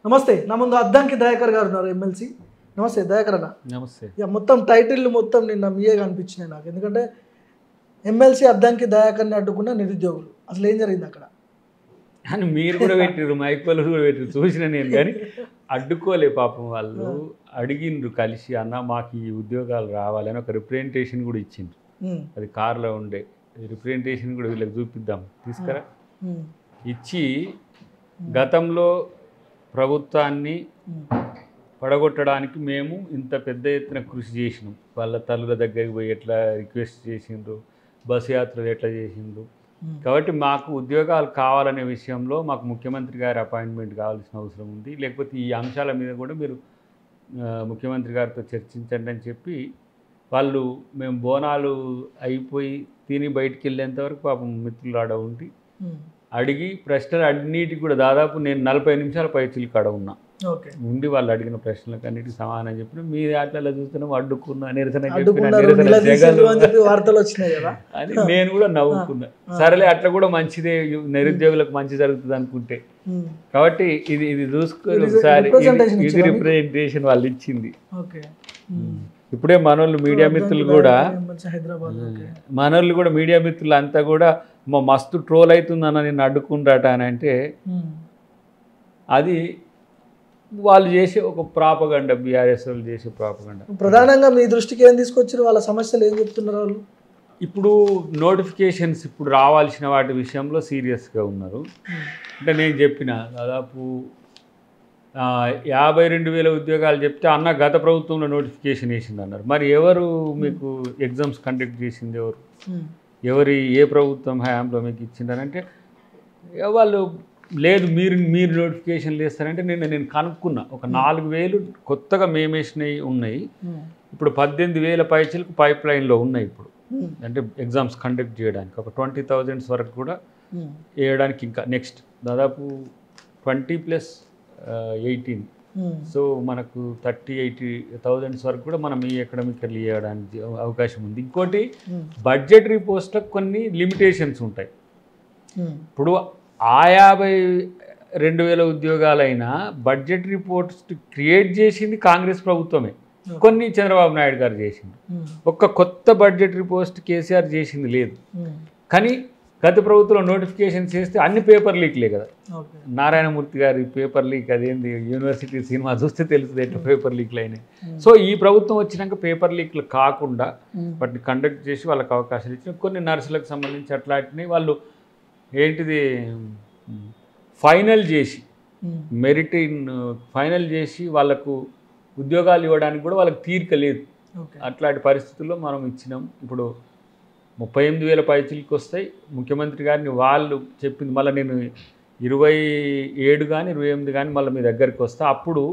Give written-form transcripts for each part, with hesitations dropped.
నమస్తే. నా ముందు అద్దంకి దయాకర్ గారు ఉన్నారు, ఎమ్మెల్సీ. నమస్తే దయాకర్ అన్న. నమస్తే. మొత్తం టైటిల్ మొత్తం నిన్న మీయే కనిపించినాయి నాకు. ఎందుకంటే ఎమ్మెల్సీ అద్దంకి దయాకర్ని అడ్డుకున్న నిరుద్యోగులు, అసలు ఏం జరిగింది అక్కడ అని మీరు కూడా పెట్టిర్రు, మైక్ వాళ్ళు కూడా పెట్టిర్రు, చూసిన నేను. కానీ అడ్డుకోలే పాపం. వాళ్ళు అడిగిండ్రు కలిసి, అన్న మాకు ఈ ఉద్యోగాలు రావాలని ఒక రిప్రజెంటేషన్ కూడా ఇచ్చిండ్రు. అది కార్లో ఉండే రిప్రజెంటేషన్ కూడా వీళ్ళకి చూపిద్దాం తీసుకురా ఇచ్చి, గతంలో ప్రభుత్వాన్ని పడగొట్టడానికి మేము ఇంత పెద్ద ఎత్తున కృషి చేసినాం. వాళ్ళ తల్లుల దగ్గరికి పోయి ఎట్లా రిక్వెస్ట్ చేసిండ్రు, బస్సు యాత్రలు ఎట్లా చేసిండ్రు. కాబట్టి మాకు ఉద్యోగాలు కావాలనే విషయంలో మాకు ముఖ్యమంత్రి గారి అపాయింట్మెంట్ కావాల్సిన అవసరం ఉంది, లేకపోతే ఈ అంశాల మీద కూడా మీరు ముఖ్యమంత్రి గారితో చర్చించండి అని చెప్పి వాళ్ళు, మేము బోనాలు అయిపోయి తిని బయటికి వెళ్ళేంత వరకు పాపం మిత్రులు ఆడ ఉండి అడిగి ప్రశ్నలు అన్నిటికి కూడా దాదాపు నేను 40 నిమిషాల పైచిలు కాడ ఉన్నా. ఉండి వాళ్ళు అడిగిన ప్రశ్నలకు అన్నిటికీ సమాధానం చెప్పిన. మీ దాంట్లో చూస్తున్నాం అడ్డుకున్నా, నిరసన వార్తలు వచ్చినాయి కదా అని నేను కూడా నవ్వుకున్నా. సరేలే, అట్లా కూడా మంచిదే, నిరుద్యోగులకు మంచి జరుగుతుంది అనుకుంటే. కాబట్టి ఇది ఇది చూసుకొని ఒకసారి ఇది రిప్రజెంటేషన్ వాళ్ళు ఇచ్చింది. ఇప్పుడే మనోళ్ళు మీడియా మిత్రులు కూడా మీడియా మిత్రులు అంతా కూడా మస్తు ట్రోల్ అవుతుందన్న నిన్ను అడ్డుకుంటాట అని అంటే, అది వాళ్ళు చేసే ఒక ప్రాపగండ, బీఆర్ఎస్ వాళ్ళు చేసే ప్రాపగండ. ప్రధానంగా మీ దృష్టికి ఏం తీసుకొచ్చారు, వాళ్ళ సమస్యలు ఏం చెప్తున్నారు వాళ్ళు? ఇప్పుడు నోటిఫికేషన్స్ ఇప్పుడు రావాల్సిన వాటి విషయంలో సీరియస్గా ఉన్నారు. అంటే నేను చెప్పిన దాదాపు 52,000 ఉద్యోగాలు చెప్తే, అన్న గత ప్రభుత్వంలో నోటిఫికేషన్ వేసింది అన్నారు. మరి ఎవరు మీకు ఎగ్జామ్స్ కండక్ట్ చేసింది? ఏ ప్రభుత్వం హయాంలో మీకు ఇచ్చిందనంటే, వాళ్ళు లేదు మీరు నోటిఫికేషన్లు వేస్తారంటే నేను కనుక్కున్నా. ఒక 4,000 కొత్తగా మేమేసినవి ఉన్నాయి. ఇప్పుడు 18,000 పైచలకు పైప్ లైన్లో ఉన్నాయి ఇప్పుడు, అంటే ఎగ్జామ్స్ కండక్ట్ చేయడానికి. ఒక 20,000 వరకు కూడా వేయడానికి ఇంకా నెక్స్ట్ దాదాపు 20+18. సో మనకు 30-80,000 వరకు కూడా మనం ఈ అకాడమిక్ ఇయర్ వేయడానికి అవకాశం ఉంది. ఇంకోటి, బడ్జెటరీ పోస్టులకు కొన్ని లిమిటేషన్స్ ఉంటాయి. ఇప్పుడు 52,000 ఉద్యోగాలైనా బడ్జెటరీ పోస్ట్ క్రియేట్ చేసింది కాంగ్రెస్ ప్రభుత్వమే, కొన్ని చంద్రబాబు నాయుడు గారు చేసింది. ఒక్క కొత్త బడ్జెటరీ పోస్ట్ కేసీఆర్ చేసింది లేదు. కానీ గత ప్రభుత్వంలో నోటిఫికేషన్ చేస్తే అన్ని పేపర్ లీక్లే కదా. నారాయణమూర్తి గారి పేపర్ లీక్, అదేంది యూనివర్సిటీ సినిమా చూస్తే తెలుస్తుంది ఎట్లా పేపర్ లీక్లు అయినాయి. సో ఈ ప్రభుత్వం వచ్చినాక పేపర్ లీక్లు కాకుండా వాటిని కండక్ట్ చేసి వాళ్ళకి అవకాశాలు ఇచ్చిన. కొన్ని నర్సులకు సంబంధించి అట్లాంటివి వాళ్ళు ఏంటిది ఫైనల్ చేసి, మెరిట్ ఫైనల్ చేసి వాళ్ళకు ఉద్యోగాలు ఇవ్వడానికి కూడా వాళ్ళకి తీరిక లేదు. అట్లాంటి పరిస్థితుల్లో మనం ఇచ్చినాం. ఇప్పుడు 38,000 పైచిలకు వస్తాయి. ముఖ్యమంత్రి గారిని వాళ్ళు చెప్పింది, మళ్ళీ నేను 27 కానీ 28 కానీ మళ్ళీ మీ దగ్గరికి వస్తా. అప్పుడు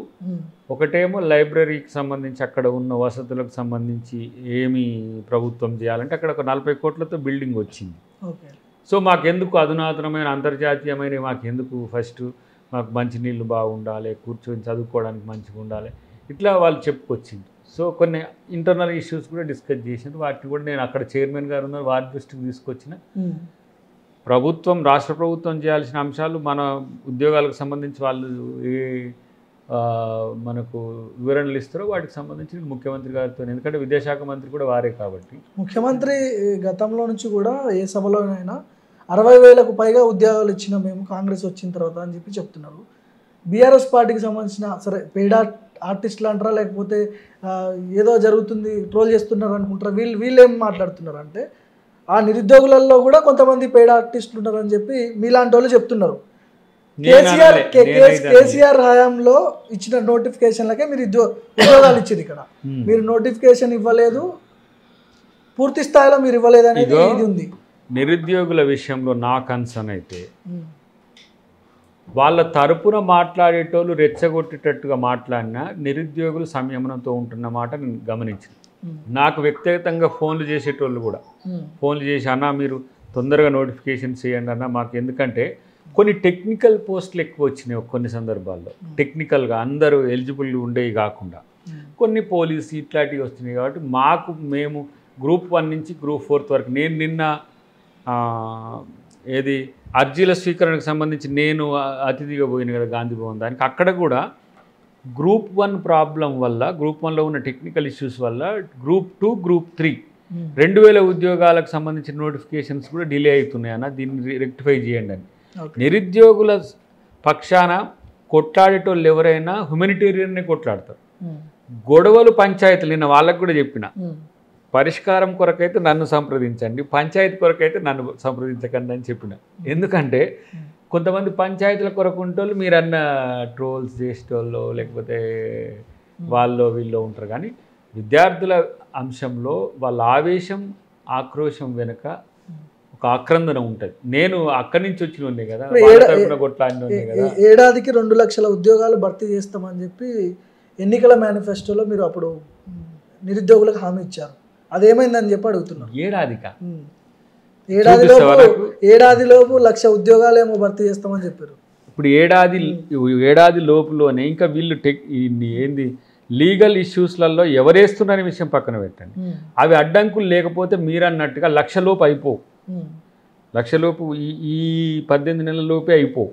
ఒకటేమో లైబ్రరీకి సంబంధించి అక్కడ ఉన్న వసతులకు సంబంధించి ఏమి ప్రభుత్వం చేయాలంటే, అక్కడ ఒక 40 కోట్లతో బిల్డింగ్ వచ్చింది. సో మాకెందుకు అధునాతనమైన అంతర్జాతీయమైన, మాకెందుకు ఫస్ట్ మాకు మంచినీళ్ళు బాగుండాలి, కూర్చొని చదువుకోవడానికి మంచిగా ఉండాలి, ఇట్లా వాళ్ళు చెప్పుకొచ్చింది. సో కొన్ని ఇంటర్నల్ ఇష్యూస్ కూడా డిస్కస్ చేసింది. వాటిని కూడా నేను అక్కడ చైర్మన్ గారు ఉన్నారు, వారి దృష్టికి తీసుకొచ్చిన. ప్రభుత్వం, రాష్ట్ర ప్రభుత్వం చేయాల్సిన అంశాలు, మన ఉద్యోగాలకు సంబంధించి వాళ్ళు మనకు వివరణలు ఇస్తారో వాటికి సంబంధించి ముఖ్యమంత్రి గారితో, ఎందుకంటే విద్యాశాఖ మంత్రి కూడా వారే కాబట్టి. ముఖ్యమంత్రి గతంలో నుంచి కూడా ఏ సభలోనైనా 60,000కు పైగా ఉద్యోగాలు ఇచ్చిన మేము కాంగ్రెస్ వచ్చిన తర్వాత అని చెప్పి చెప్తున్నారు. బీఆర్ఎస్ పార్టీకి సంబంధించిన, సరే పెయిడ్ ఆర్టిస్టులు అంటారా, లేకపోతే ఏదో జరుగుతుంది ట్రోల్ చేస్తున్నారు అనుకుంటారా, వీళ్ళు ఏం మాట్లాడుతున్నారు అంటే, ఆ నిరుద్యోగులలో కూడా కొంతమంది పెయిడ్ ఆర్టిస్టులు ఉన్నారని చెప్పి మీలాంటి వాళ్ళు చెప్తున్నారు. కేసీఆర్ హయాంలో ఇచ్చిన నోటిఫికేషన్లకే మీరు ఉద్యోగాలు ఇచ్చింది. ఇక్కడ మీరు నోటిఫికేషన్ ఇవ్వలేదు, పూర్తి స్థాయిలో మీరు ఇవ్వలేదు అనేది ఇది ఉంది. నిరుద్యోగుల విషయంలో నా కన్సర్న్ అయితే, వాళ్ళ తరపున మాట్లాడేటోళ్ళు రెచ్చగొట్టేటట్టుగా మాట్లాడినా నిరుద్యోగులు సంయమనంతో ఉంటున్నమాట నేను గమనించాను. నాకు వ్యక్తిగతంగా ఫోన్లు చేసేటోళ్ళు కూడా ఫోన్లు చేసి, అన్న మీరు తొందరగా నోటిఫికేషన్ చేయండి అన్న మాకు, ఎందుకంటే కొన్ని టెక్నికల్ పోస్టులు ఎక్కువ వచ్చినాయి కొన్ని సందర్భాల్లో. టెక్నికల్గా అందరూ ఎలిజిబుల్ ఉండేవి కాకుండా కొన్ని పోలీసు ఇట్లాంటివి వస్తున్నాయి. కాబట్టి మేము Group 1 నుంచి Group 4 వరకు, నేను నిన్న అర్జీల స్వీకరణకు సంబంధించి నేను అతిథిగా పోయిన కదా గాంధీ భవన్ దానికి, అక్కడ కూడా గ్రూప్ 1 ప్రాబ్లం వల్ల, గ్రూప్ 1లో ఉన్న టెక్నికల్ ఇష్యూస్ వల్ల గ్రూప్ 2, గ్రూప్ 3 2000 ఉద్యోగాలకు సంబంధించిన నోటిఫికేషన్స్ కూడా డిలే అవుతున్నాయి అన్న, దీన్ని రెక్టిఫై చేయండి అని. నిరుద్యోగుల పక్షాన కొట్లాడేటోళ్ళు ఎవరైనా హ్యుమానిటేరియన్నే కొట్లాడతారు. గొడవలు పంచాయతీలు, నిన్న వాళ్ళకు కూడా చెప్పిన, పరిష్కారం కొరకైతే నన్ను సంప్రదించండి, పంచాయతీ కొరకైతే నన్ను సంప్రదించకండి అని చెప్పిన. ఎందుకంటే కొంతమంది పంచాయతీల కొరకు ఉంటోళ్ళు మీరు అన్న ట్రోల్స్ చేసేటోళ్ళు లేకపోతే వాళ్ళు వీళ్ళు ఉంటారు. కానీ విద్యార్థుల అంశంలో వాళ్ళ ఆవేశం ఆక్రోశం వెనుక ఒక ఆక్రందన ఉంటుంది. నేను అక్కడి నుంచి వచ్చిన కదా, కొట్లాడిన కదా. ఏడాదికి 2 లక్షల ఉద్యోగాలు భర్తీ చేస్తామని చెప్పి ఎన్నికల మేనిఫెస్టోలో మీరు అప్పుడు నిరుద్యోగులకు హామీ ఇచ్చారు. అదేమైందని చెప్పి అడుగుతున్నాను. ఏడాదిలోపు 1,00,000 ఉద్యోగాలు ఏమో భర్తీ చేస్తామని చెప్పారు. ఇప్పుడు ఏడాది లోపులోనే ఇంకా వీళ్ళు ఏంది లీగల్ ఇష్యూస్లలో ఎవరేస్తున్నారనే విషయం పక్కన పెట్టండి. అవి అడ్డంకులు లేకపోతే మీరు అన్నట్టుగా 1,00,000 లోపు అయిపోవు. 1,00,000 లోపు ఈ 18 నెలల లోపే అయిపోవు.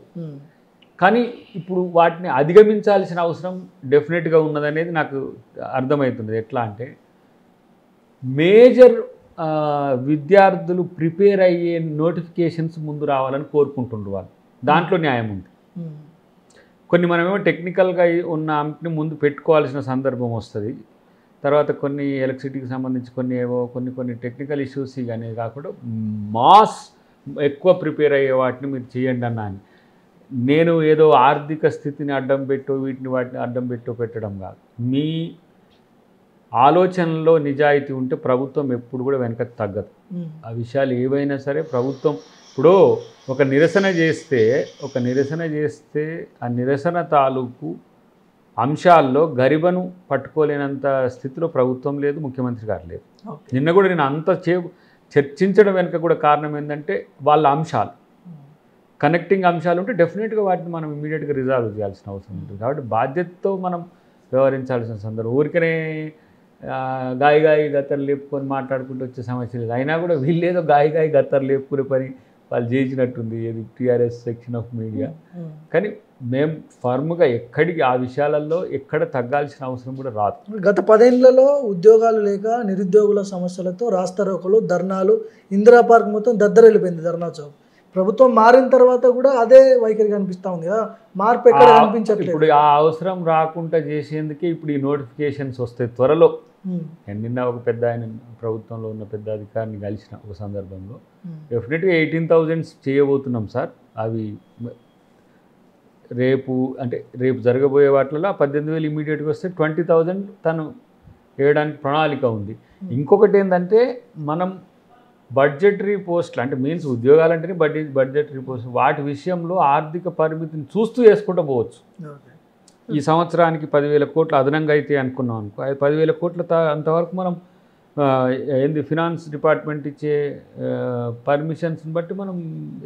కానీ ఇప్పుడు వాటిని అధిగమించాల్సిన అవసరం డెఫినెట్గా ఉన్నదనేది నాకు అర్థమవుతుంది. ఎట్లా అంటే మేజర్ విద్యార్థులు ప్రిపేర్ అయ్యే నోటిఫికేషన్స్ ముందు రావాలని కోరుకుంటుండ్రు వాళ్ళు. దాంట్లో న్యాయం ఉంది. కొన్ని మనమేమో టెక్నికల్గా ఉన్న ఆమెని ముందు పెట్టుకోవాల్సిన సందర్భం వస్తుంది. తర్వాత కొన్ని ఎలక్ట్రిసిటీకి సంబంధించి కొన్ని టెక్నికల్ ఇష్యూస్ కానీ కాకుండా మాస్ ఎక్కువ ప్రిపేర్ అయ్యే వాటిని మీరు చేయండి అన్నా అని. నేను ఏదో ఆర్థిక స్థితిని అడ్డం పెట్టో వాటిని అడ్డం పెట్టడం కాదు. మీ ఆలోచనలో నిజాయితీ ఉంటే ప్రభుత్వం ఎప్పుడు కూడా వెనకకు తగ్గదు. ఆ విషయాలు ఏవైనా సరే ప్రభుత్వం ఇప్పుడు ఒక నిరసన చేస్తే ఆ నిరసన తాలూకు అంశాల్లో గరిబను పట్టుకోలేనంత స్థితిలో ప్రభుత్వం లేదు, ముఖ్యమంత్రి గారు లేదు. నిన్న కూడా నేను అంత చర్చించడం వెనుక కూడా కారణం ఏంటంటే వాళ్ళ అంశాలు కనెక్టింగ్ అంశాలు ఉంటే డెఫినెట్గా వాటిని మనం ఇమీడియట్గా రిజాల్వ్ చేయాల్సిన అవసరం ఉంటుంది. కాబట్టి బాధ్యతతో మనం వ్యవహరించాల్సిన సందర్భం. ఊరికనే గాయి గత్తరు లేపుకొని మాట్లాడుకుంటూ వచ్చే సమస్య లేదు. అయినా కూడా వీళ్ళేదో గాయి గత్తరు లేపుకునే పని వాళ్ళు చేసినట్టుంది ఏది టీఆర్ఎస్ సెక్షన్ ఆఫ్ మీడియా. కానీ మేము ఫర్మ్గా ఎక్కడికి ఆ విషయాలలో ఎక్కడ తగ్గాల్సిన అవసరం కూడా రాదు. గత 10 ఏళ్లలో ఉద్యోగాలు లేక నిరుద్యోగుల సమస్యలతో రాస్తారోకలు, ధర్నాలు, ఇందిరా పార్క్ మొత్తం దద్దరెళ్ళిపోయింది ధర్నా చౌక్. ప్రభుత్వం మారిన తర్వాత కూడా అదే వైఖరి కనిపిస్తూ ఉంది కదా, మార్పు ఎక్కడ కనిపించట్లేదు. ఇప్పుడు ఆ అవసరం రాకుండా చేసేందుకే ఇప్పుడు ఈ నోటిఫికేషన్స్ వస్తాయి త్వరలో. నిన్న ఒక పెద్ద ఆయన ప్రభుత్వంలో ఉన్న పెద్ద అధికారిని కలిసిన ఒక సందర్భంలో డెఫినెట్గా 18,000 చేయబోతున్నాం సార్. అవి రేపు జరగబోయే వాటిలో 18,000 ఇమీడియట్గా వస్తే 20,000 తను వేయడానికి ప్రణాళిక ఉంది. ఇంకొకటి ఏంటంటే మనం బడ్జెటరీ పోస్టులు అంటే మీన్స్ ఉద్యోగాలంటేనే బడ్జెటరీ పోస్టులు వాటి విషయంలో ఆర్థిక పరిమితిని చూస్తూ వేసుకుంటూ పోవచ్చు. ఈ సంవత్సరానికి 10,000 కోట్లు అదనంగా అయితే అనుకున్నాం అనుకో, 10,000 కోట్ల అంతవరకు మనం ఫినాన్స్ డిపార్ట్మెంట్ ఇచ్చే పర్మిషన్స్ని బట్టి మనం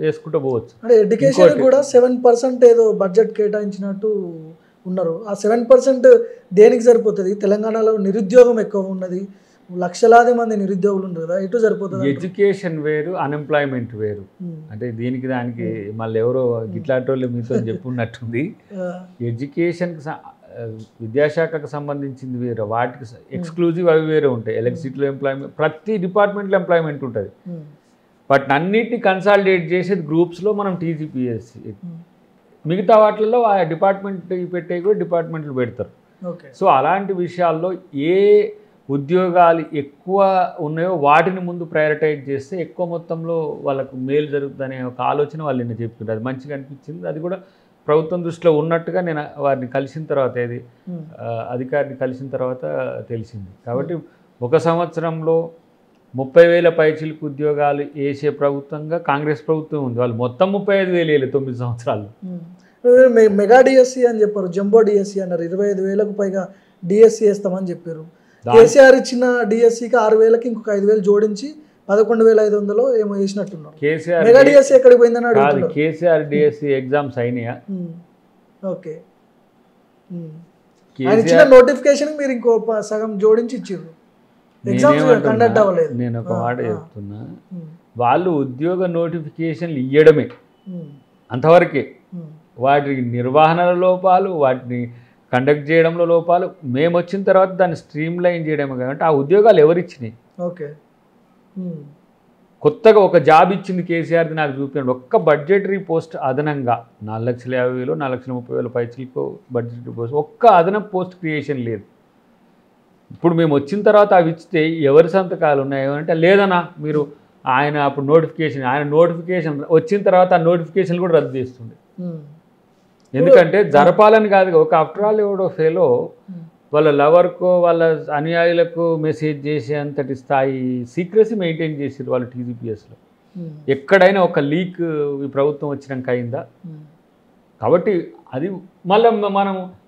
వేసుకుంటూ పోవచ్చు. అంటే ఎడ్యుకేషన్ కూడా 7% ఏదో బడ్జెట్ కేటాయించినట్టు ఉన్నారు. ఆ 7% దేనికి సరిపోతుంది? తెలంగాణలో నిరుద్యోగం ఎక్కువ ఉన్నది, లక్షలాది మంది నిరుద్యోగులు ఉన్నారు కదా, ఎటు సరిపోతుంది? ఎడ్యుకేషన్ వేరు, అన్ఎంప్లాయ్మెంట్ వేరు. అంటే దానికి మళ్ళీ ఎవరో ఇట్లాంటి వాళ్ళు మీతో చెప్పున్నట్టుంది. ఎడ్యుకేషన్కి విద్యాశాఖకు సంబంధించింది వేరు, వాటికి ఎక్స్క్లూజివ్ అవి వేరే ఉంటాయి. ఎలక్ట్రిసిటీలో ఎంప్లాయ్మెంట్, ప్రతి డిపార్ట్మెంట్లో ఎంప్లాయ్మెంట్ ఉంటుంది. వాటిని అన్నిటిని కన్సాలిడేట్ చేసేది గ్రూప్స్లో మనం టీజీపీఎస్సీ. మిగతా వాటిల్లో ఆ డిపార్ట్మెంట్ పెట్టే కూడా డిపార్ట్మెంట్లు పెడతారు. సో అలాంటి విషయాల్లో ఏ ఉద్యోగాలు ఎక్కువ ఉన్నాయో వాటిని ముందు ప్రయారిటైజ్ చేస్తే ఎక్కువ మొత్తంలో వాళ్ళకు మేలు జరుగుతుందనే ఒక ఆలోచన వాళ్ళు నిన్న చెప్తుంటారు. అది మంచిగా అనిపించింది. అది కూడా ప్రభుత్వం దృష్టిలో ఉన్నట్టుగా నేను వారిని కలిసిన తర్వాత అధికారిని కలిసిన తర్వాత తెలిసింది. కాబట్టి ఒక సంవత్సరంలో 30,000 పైచిలకు ఉద్యోగాలు వేసే ప్రభుత్వంగా కాంగ్రెస్ ప్రభుత్వం ఉంది. వాళ్ళు మొత్తం 35,000 వేయలేదు 9 సంవత్సరాలు. మెగా డిఎస్సి అని చెప్పారు, జంబో డిఎస్సి అన్నారు. 25,000కు పైగా డిఎస్సి వేస్తామని చెప్పారు. కేసీఆర్ ఇచ్చిన డిఎస్సికి 6,000కి ఇంకొక 5,000 జోడించి 11,500 ఏమో వేసినట్టున్నారు. మెగా డిఎస్సి ఎక్కడికి పోయిందని అడుగుతున్నారు. కేసీఆర్ డిఎస్సి ఎగ్జామ్స్ అయినాయా? ఓకే, ఆయన ఇచ్చిన నోటిఫికేషన్ మీరు ఇంకో సగం జోడించి ఇచ్చారు. ఎగ్జామ్స్ కండక్ట్ అవ్వలేదు. నేను ఒక మాట చెప్తున్నా, వాళ్ళు ఉద్యోగ నోటిఫికేషన్లు ఇవ్వడమే అంతవరకే. వాటి నిర్వహణ లోపాలు, వాటిని కండక్ట్ చేయడంలో లోపాలు. మేము వచ్చిన తర్వాత దాన్ని స్ట్రీమ్ లైన్ చేయడమే కాబట్టి ఆ ఉద్యోగాలు ఎవరిచ్చినాయి? ఓకే. కొత్తగా ఒక జాబ్ ఇచ్చింది కేసీఆర్ది నాకు చూపించండి. ఒక్క బడ్జెటరీ పోస్ట్ అదనంగా 4,50,000 4,30,000 పైచలకు బడ్జెటరీ పోస్ట్, ఒక్క అదనపు పోస్ట్ క్రియేషన్ లేదు. ఇప్పుడు మేము వచ్చిన తర్వాత అవి ఇచ్చితే ఎవరి సంతకాలు ఉన్నాయి అంటే లేదన్నా మీరు ఆయన అప్పుడు నోటిఫికేషన్ వచ్చిన తర్వాత ఆ నోటిఫికేషన్ కూడా రద్దు చేస్తుండే. ఎందుకంటే జరపాలని కాదు, ఒక ఆఫ్టర్ ఆల్ ఎవడో ఫెలో వాళ్ళ లవర్కో వాళ్ళ అనుయాయులకు మెసేజ్ చేసే అంతటి స్థాయి సీక్రెసీ మెయింటైన్ చేసారు వాళ్ళు టీజీపీఎస్లో. ఎక్కడైనా ఒక లీక్ ఈ ప్రభుత్వం వచ్చినాక అయిందా? కాబట్టి అది మళ్ళీ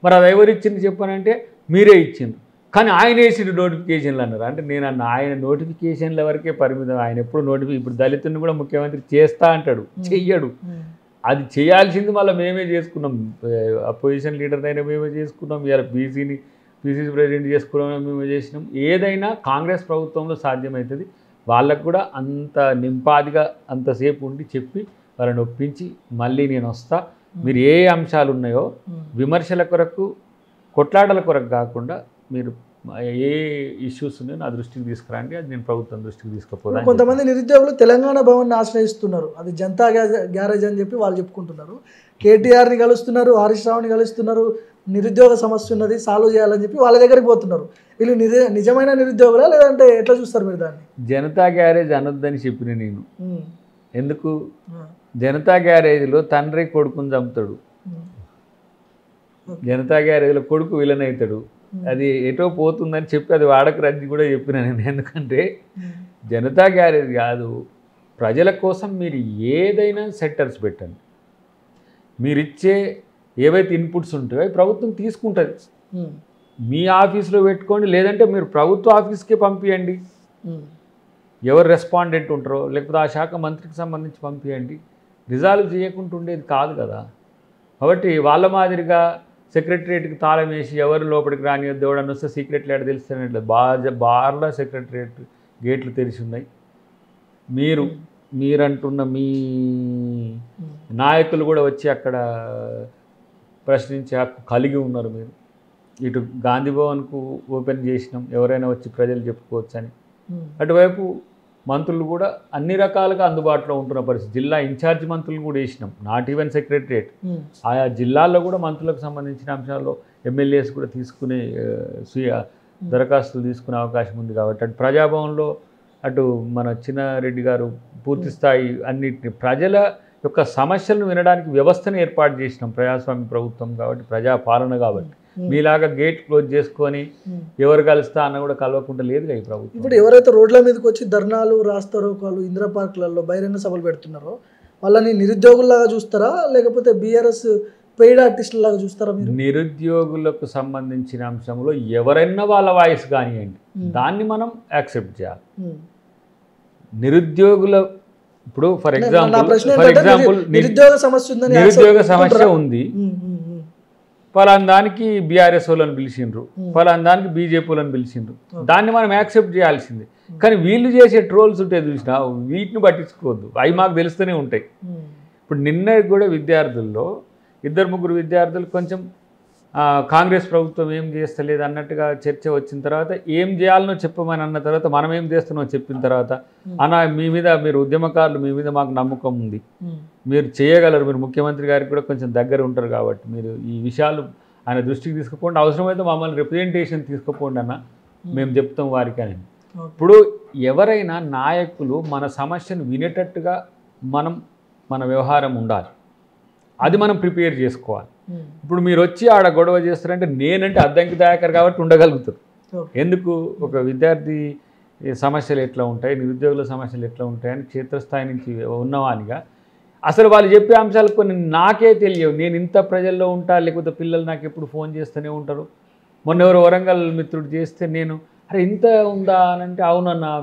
మరి అది ఎవరు ఇచ్చింది చెప్పానంటే మీరే ఇచ్చిండ్రు, కానీ ఆయన వేసిన నోటిఫికేషన్లు అన్నారు. అంటే నేను అన్న ఆయన నోటిఫికేషన్ల వరకే పరిమితం. ఆయన ఎప్పుడు ఇప్పుడు దళితుని కూడా ముఖ్యమంత్రి చేస్తా అంటాడు, చెయ్యడు. అది చేయాల్సింది మళ్ళీ మేమే చేసుకున్నాం. అపోజిషన్ లీడర్ అయినా మేమే చేసుకున్నాం, ఇలా పీసీసీ ప్రెసిడెంట్ చేసుకున్నాం, మేమే చేసినాం. ఏదైనా కాంగ్రెస్ ప్రభుత్వంలో సాధ్యమవుతుంది. వాళ్ళకు కూడా అంత నింపాదిగా అంతసేపు ఉండి చెప్పి వాళ్ళని ఒప్పించి మళ్ళీ నేను వస్తా, మీరు ఏ అంశాలు ఉన్నాయో విమర్శల కొరకు కొట్లాటల కొరకు కాకుండా మీరు ఏ ఇష్యూస్ ఉన్నాయో నా దృష్టికి తీసుకురండి, అది నేను ప్రభుత్వం దృష్టికి తీసుకుపోతాను. కొంతమంది నిరుద్యోగులు తెలంగాణ భవన్ని ఆశ్రయిస్తున్నారు, అది జనతా గ్యారేజ్ అని చెప్పి వాళ్ళు చెప్పుకుంటున్నారు. కేటీఆర్ని కలుస్తున్నారు, హరీష్ రావుని కలుస్తున్నారు, నిరుద్యోగ సమస్య ఉన్నది సాల్వ్ చేయాలని చెప్పి వాళ్ళ దగ్గరికి పోతున్నారు. వీళ్ళు నిజమైన నిరుద్యోగులా లేదంటే ఎట్లా చూస్తారు మీరు దాన్ని? జనతా గ్యారేజ్ అనొద్దని చెప్పిన నేను. ఎందుకు? జనతా గ్యారేజ్లో తండ్రి కొడుకుని చంపుతాడు, జనతా గ్యారేజ్లో కొడుకు విలన్ అవుతాడు. అది ఎటో పోతుందని చెప్పి అది వాడక రద్దు కూడా చెప్పిన నేను. ఎందుకంటే జనతా గ్యారేజ్ కాదు, ప్రజల కోసం మీరు ఏదైనా సెక్టర్స్ పెట్టండి, మీరిచ్చే ఏవైతే ఇన్పుట్స్ ఉంటాయో ప్రభుత్వం తీసుకుంటుంది. మీ ఆఫీస్లో పెట్టుకోండి, లేదంటే మీరు ప్రభుత్వ ఆఫీస్కే పంపించండి. ఎవరు రెస్పాండెంట్ ఉంటారో లేకపోతే ఆ శాఖ మంత్రికి సంబంధించి పంపించండి. రిజాల్వ్ చేయకుండా ఉండేది కాదు కదా. కాబట్టి వాళ్ళ మాదిరిగా సెక్రటరియట్కి తాళం వేసి ఎవరు లోపలికి రానియద్దు, ఎవడని వస్తే సీక్రెట్ లేడ తెలుస్తానే బార్ల సెక్రటరియట్ గేట్లు తెరిచి ఉన్నాయి. మీరంటున్న మీ నాయకులు కూడా వచ్చి అక్కడ ప్రశ్నించే హక్కు కలిగి ఉన్నారు. మీరు ఇటు గాంధీ భవన్కు ఓపెన్ చేసినాం, ఎవరైనా వచ్చి ప్రజలు చెప్పుకోవచ్చు అని. అటువైపు మంత్రులు కూడా అన్ని రకాలుగా అందుబాటులో ఉంటున్న పరిస్థితి. జిల్లా ఇన్ఛార్జ్ మంత్రులు కూడా వేసినాం, నాట్ ఈవెన్ సెక్రటరియట్. ఆయా జిల్లాల్లో కూడా మంత్రులకు సంబంధించిన అంశాల్లో ఎమ్మెల్యేస్ కూడా తీసుకునే దరఖాస్తులు తీసుకునే అవకాశం ఉంది. కాబట్టి అటు ప్రజాభవన్లో అటు మన చిన్నారెడ్డి గారు పూర్తి స్థాయి అన్నిటిని ప్రజల యొక్క సమస్యలను వినడానికి వ్యవస్థను ఏర్పాటు చేసినాం. ప్రజాస్వామ్య ప్రభుత్వం కాబట్టి, ప్రజాపాలన కాబట్టి. మీలాగా గేట్ క్లోజ్ చేసుకొని ఎవరు కలుస్తా అన్న కూడా కలవకుండా లేదుగా ఈ ప్రభుత్వం. ఇప్పుడు ఎవరైతే రోడ్ల మీదకి వచ్చి ధర్నాలు రాస్తారోకాలు ఇందిరా పార్కులలో బహిరంగ సభలు పెడుతున్నారో వాళ్ళని నిరుద్యోగుల్లాగా చూస్తారా లేకపోతే బీఆర్ఎస్ పెయిడ్ ఆర్టిస్టులాగా చూస్తారా మీరు? నిరుద్యోగులకు సంబంధించిన అంశంలో ఎవరైనా వాళ్ళ వాయిస్ కానివ్వండి, దాన్ని మనం యాక్సెప్ట్ చేయాలి. నిరుద్యోగుల ఇప్పుడు ఫర్ ఎగ్జాంపుల్ నిరుద్యోగ సమస్య ఉంది, ఫలానా దానికి బీఆర్ఎస్ వాళ్ళని పిలిచిండ్రు, ఫలానా దానికి బీజేపీ వాళ్ళని పిలిచిండ్రు, దాన్ని మనం యాక్సెప్ట్ చేయాల్సిందే. కానీ వీళ్ళు చేసే ట్రోల్స్ ఉంటాయి చూసినా, వీటిని పట్టించుకోవద్దు, అవి మాకు తెలుస్తూనే ఉంటాయి. ఇప్పుడు నిన్న కూడా విద్యార్థుల్లో 2-3 విద్యార్థులు కొంచెం కాంగ్రెస్ ప్రభుత్వం ఏం చేస్తలేదు అన్నట్టుగా చర్చ వచ్చిన తర్వాత ఏం చేయాలనో చెప్పమని అన్న తర్వాత మనం ఏం చేస్తున్నామో చెప్పిన తర్వాత అన్న మీ మీద మీరు ఉద్యమకారులు, మీ మీద మాకు నమ్మకం ఉంది, మీరు చేయగలరు, మీరు ముఖ్యమంత్రి గారికి కూడా కొంచెం దగ్గర ఉంటారు కాబట్టి మీరు ఈ విషయాలు ఆయన దృష్టికి తీసుకుపోండి, అవసరమైతే మమ్మల్ని రిప్రజెంటేషన్ తీసుకుపోండి అన్న మేము చెప్తాం వారికి అని. ఇప్పుడు ఎవరైనా నాయకులు మన సమస్యను వినేటట్టుగా మన వ్యవహారం ఉండాలి, అది మనం ప్రిపేర్ చేసుకోవాలి. ఇప్పుడు మీరు వచ్చి ఆడ గొడవ చేస్తారంటే నేనంటే అద్దంకి దాయకర్ కాబట్టి ఉండగలుగుతారు. ఎందుకు? ఒక విద్యార్థి సమస్యలు ఎట్లా ఉంటాయి, నిరుద్యోగుల సమస్యలు ఎట్లా ఉంటాయని క్షేత్రస్థాయి నుంచి ఉన్నవానిగా అసలు వాళ్ళు చెప్పే అంశాలు కొన్ని నాకే తెలియవు. నేను ఇంత ప్రజల్లో ఉంటా, లేకపోతే పిల్లలు నాకు ఎప్పుడు ఫోన్ చేస్తూనే ఉంటారు. మొన్న ఎవరు వరంగల్ మిత్రుడు చేస్తే నేను అరే ఇంత ఉందా అని అంటే అవునన్నా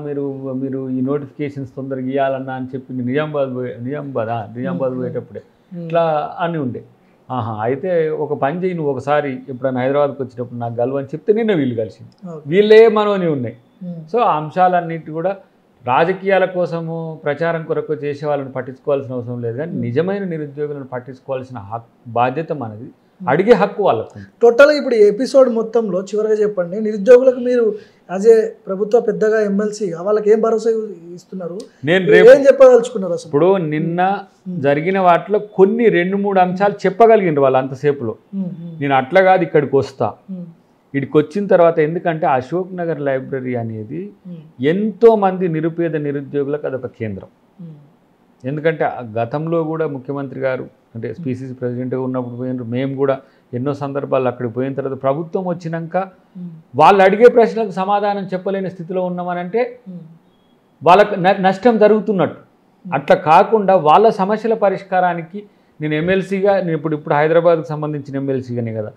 మీరు ఈ నోటిఫికేషన్స్ తొందరగా ఇవ్వాలన్నా అని చెప్పి నిజామాబాద్ పోయేటప్పుడే ఇట్లా అని ఉండే. అయితే ఒక పని చేయి, నువ్వు ఒకసారి ఎప్పుడైనా హైదరాబాద్కి వచ్చినప్పుడు నాకు గల్వని చెప్తే నిన్న వీళ్ళు కలిసింది, వీళ్ళే మనోని ఉన్నాయి. సో ఆ అంశాలన్నిటి కూడా రాజకీయాల కోసము ప్రచారం కొరకు చేసే వాళ్ళని పట్టించుకోవాల్సిన అవసరం లేదు, కానీ నిజమైన నిరుద్యోగులను పట్టించుకోవాల్సిన బాధ్యత మనది, అడిగే హక్కు వాళ్ళకు. టోటల్గా ఇప్పుడు ఎపిసోడ్ మొత్తంలో చివరిగా చెప్పండి, నిరుద్యోగులకు మీరు యాజ్ ఏ ప్రభుత్వ పెద్దగా ఎమ్మెల్సీగా వాళ్ళకి ఏం భరోసా ఇస్తున్నారు, నేను ఏం చెప్పదలుచుకున్నారు అసలు? ఇప్పుడు నిన్న జరిగిన వాటిలో కొన్ని 2-3 అంశాలు చెప్పగలిగినారు వాళ్ళు అంతసేపులో. నేను అట్లా కాదు ఇక్కడికి వస్తా, ఇక్కడికి వచ్చిన తర్వాత, ఎందుకంటే అశోక్ నగర్ లైబ్రరీ అనేది ఎంతోమంది నిరుపేద నిరుద్యోగులకు అదొక కేంద్రం. ఎందుకంటే గతంలో కూడా ముఖ్యమంత్రి గారు అంటే పిసిసి ప్రెసిడెంట్గా ఉన్నప్పుడు పోయినారు, మేము కూడా ఎన్నో సందర్భాలు అక్కడికి పోయిన తర్వాత ప్రభుత్వం వచ్చినాక వాళ్ళు అడిగే ప్రశ్నలకు సమాధానం చెప్పలేని స్థితిలో ఉన్నామనంటే వాళ్ళకు నష్టం జరుగుతున్నట్టు. అట్లా కాకుండా వాళ్ళ సమస్యల పరిష్కారానికి నేను ఎమ్మెల్సీగా, నేను ఇప్పుడు హైదరాబాద్కు సంబంధించిన ఎమ్మెల్సీగానే కదా,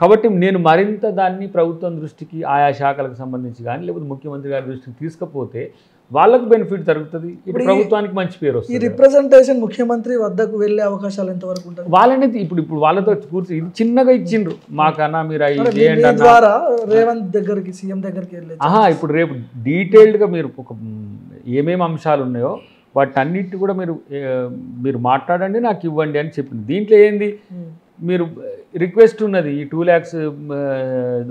కాబట్టి నేను మరింత దాన్ని ప్రభుత్వం దృష్టికి ఆయా శాఖలకు సంబంధించి కానీ లేకపోతే ముఖ్యమంత్రి గారి దృష్టికి తీసుకపోతే వాళ్ళకు బెనిఫిట్ జరుగుతుంది, ఇప్పుడు ప్రభుత్వానికి మంచి పేరు వస్తుంది. ఈ రిప్రజెంటేషన్ ముఖ్యమంత్రి వద్దకు వెళ్ళే అవకాశాలు ఎంతవరకు ఉంటాయి? వాళ్ళని ఇప్పుడు వాళ్ళతో కూర్చొని ఇది చిన్నగా ఇచ్చిండ్రు, మాకన్నా మీరు ద్వారా రేవంత్ దగ్గరికి, సీఎం దగ్గరికి వెళ్ళి ఇప్పుడు రేపు డీటెయిల్డ్గా మీరు ఒక ఏమేమి అంశాలు ఉన్నాయో వాటన్నిటి కూడా మీరు మాట్లాడండి, నాకు ఇవ్వండి అని చెప్పింది. దీంట్లో ఏంది, మీరు రిక్వెస్ట్ ఉన్నది ఈ 2 lakhs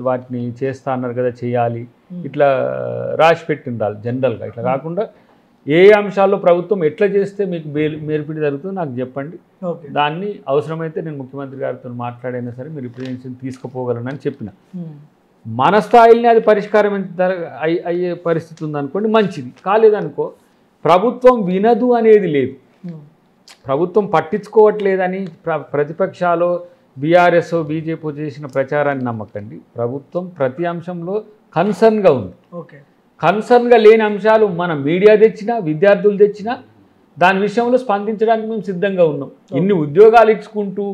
వాటిని చేస్తా అన్నారు కదా, చేయాలి, ఇట్లా రాసి పెట్టిండాలి జనరల్గా. ఇట్లా కాకుండా ఏ అంశాల్లో ప్రభుత్వం ఎట్లా చేస్తే మీకు మేర్పిడి జరుగుతుందో నాకు చెప్పండి, దాన్ని అవసరమైతే నేను ముఖ్యమంత్రి గారితో మాట్లాడైనా సరే మీరు రిప్రజెంటేషన్ తీసుకుపోగలనని చెప్పిన. మన స్థాయిల్ని అది పరిష్కారం అయ్యే పరిస్థితి ఉందనుకోండి, మంచిది. కాలేదనుకో ప్రభుత్వం వినదు అనేది లేదు, ప్రభుత్వం పట్టించుకోవట్లేదని ప్రతిపక్షాలు బీఆర్ఎస్ బీజేపీ చేసిన ప్రచారాన్ని నమ్మకండి. ప్రభుత్వం ప్రతి అంశంలో కన్సర్న్గా ఉంది. కన్సర్న్గా లేని అంశాలు మన మీడియా తెచ్చినా, విద్యార్థులు తెచ్చినా దాని విషయంలో స్పందించడానికి మేము సిద్ధంగా ఉన్నాం. ఇన్ని ఉద్యోగాలు ఇచ్చుకుంటూ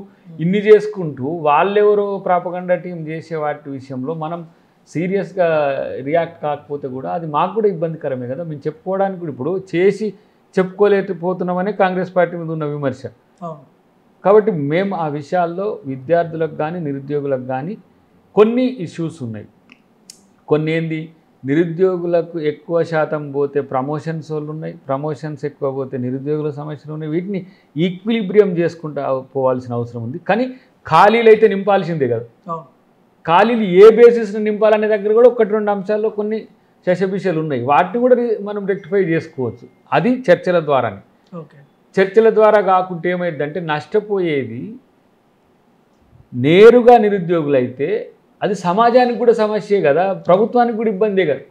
ఇన్ని చేసుకుంటూ వాళ్ళెవరో ప్రాపగండా టీం చేసే వాటి విషయంలో మనం సీరియస్గా రియాక్ట్ కాకపోతే కూడా అది మాకు కూడా ఇబ్బందికరమే కదా. మేము చెప్పుకోవడానికి కూడా ఇప్పుడు చేసి చెప్పుకోలేకపోతున్నామనే కాంగ్రెస్ పార్టీ మీద ఉన్న విమర్శ. కాబట్టి మేము ఆ విషయాల్లో విద్యార్థులకు కానీ నిరుద్యోగులకు కానీ కొన్ని ఇష్యూస్ ఉన్నాయి. కొన్ని ఏంది, నిరుద్యోగులకు ఎక్కువ శాతం పోతే ప్రమోషన్స్ వాళ్ళు ఉన్నాయి, ప్రమోషన్స్ ఎక్కువ పోతే నిరుద్యోగుల సమస్యలు ఉన్నాయి. వీటిని ఈక్విలిబ్రియం చేసుకుంటూ పోవాల్సిన అవసరం ఉంది. కానీ ఖాళీలు అయితే నింపాల్సిందే కదా. ఖాళీలు ఏ బేసిస్ని నింపాలనే దగ్గర కూడా 1-2 అంశాల్లో కొన్ని శశబిషలు ఉన్నాయి. వాటిని కూడా మనం రెక్టిఫై చేసుకోవచ్చు, అది చర్చల ద్వారానే. చర్చల ద్వారా కాకుంటే ఏమైందంటే నష్టపోయేది నేరుగా నిరుద్యోగులైతే అది సమాజానికి కూడా సమస్యే కదా, ప్రభుత్వానికి కూడా ఇబ్బందే కదా.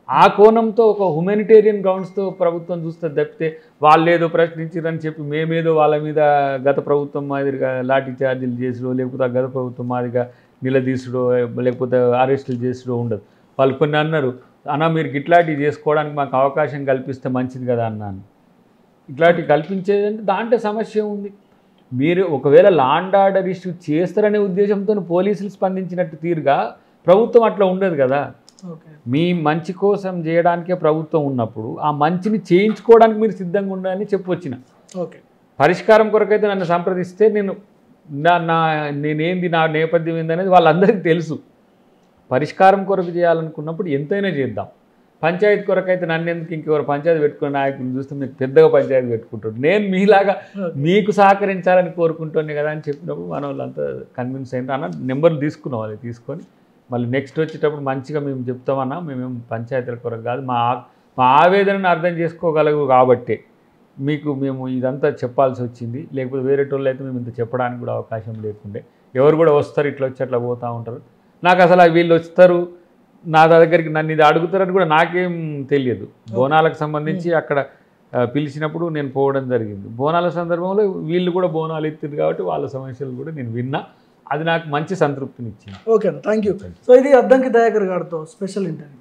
ఆ కోణంతో ఒక హ్యుమానిటేరియన్ గ్రౌండ్స్తో ప్రభుత్వం చూస్తుంది తప్పితే వాళ్ళేదో ప్రశ్నించారని చెప్పి మేమేదో వాళ్ళ మీద గత ప్రభుత్వం మాదిరిగా లాఠీ చార్జీలు చేసుడో లేకపోతే గత ప్రభుత్వం మాదిరిగా నిలదీసుడో లేకపోతే అరెస్టులు చేసుడో ఉండదు. వాళ్ళు కొన్ని అన్నారు, అన్న మీరు ఇట్లాంటివి చేసుకోవడానికి మాకు అవకాశం కల్పిస్తే మంచిది కదా అన్నాను. ఇట్లాంటివి కల్పించేదంటే దాంట్లో సమస్య ఉంది. మీరు ఒకవేళ లా అండ్ ఆర్డర్ ఇష్యూ చేస్తారనే ఉద్దేశంతో పోలీసులు స్పందించినట్టు తీరుగా ప్రభుత్వం అట్లా ఉండదు కదా. మీ మంచి కోసం చేయడానికే ప్రభుత్వం ఉన్నప్పుడు ఆ మంచిని చేయించుకోవడానికి మీరు సిద్ధంగా ఉండాలని చెప్పొచ్చిన. పరిష్కారం కొరకైతే నన్ను సంప్రదిస్తే నేనేంది నా నేపథ్యం ఏందనేది వాళ్ళందరికీ తెలుసు. పరిష్కారం కొరకు చేయాలనుకున్నప్పుడు ఎంతైనా చేద్దాం. పంచాయతీ కొరకైతే నన్ను ఎందుకు ఇంకెవరు పంచాయతీ పెట్టుకున్న నాయకులు చూస్తే మీకు పెద్దగా పంచాయతీ పెట్టుకుంటాడు, నేను మీలాగా మీకు సహకరించాలని కోరుకుంటున్నాను కదా అని చెప్పినప్పుడు మన వాళ్ళంతా కన్విన్స్ అయింది. అన్న నెంబర్లు తీసుకున్నాం, అది తీసుకొని మళ్ళీ నెక్స్ట్ వచ్చేటప్పుడు మంచిగా మేము చెప్తామన్నా, మేమేం పంచాయతీల కొరకు కాదు, మా ఆవేదనను అర్థం చేసుకోగలగు కాబట్టే మేము ఇదంతా చెప్పాల్సి వచ్చింది. లేకపోతే వేరే వాళ్ళు అయితే మేము ఇంత చెప్పడానికి కూడా అవకాశం లేకుండే. ఎవరు కూడా వస్తారు ఇట్లా వచ్చి అట్లా పోతూ ఉంటారు. నాకు అసలు వీళ్ళు వస్తారు నా దగ్గరికి నన్ను ఇది అడుగుతారని కూడా నాకేం తెలియదు. బోనాలకు సంబంధించి అక్కడ పిలిచినప్పుడు నేను పోవడం జరిగింది. బోనాల సందర్భంలో వీళ్ళు కూడా బోనాలు ఎత్తింది కాబట్టి వాళ్ళ సమస్యలు కూడా నేను విన్నా, అది నాకు మంచి సంతృప్తినిచ్చింది. Okay, thank you. సో ఇది అద్దంకి దయాకర్ గారితో స్పెషల్ ఇంటర్వ్యూ.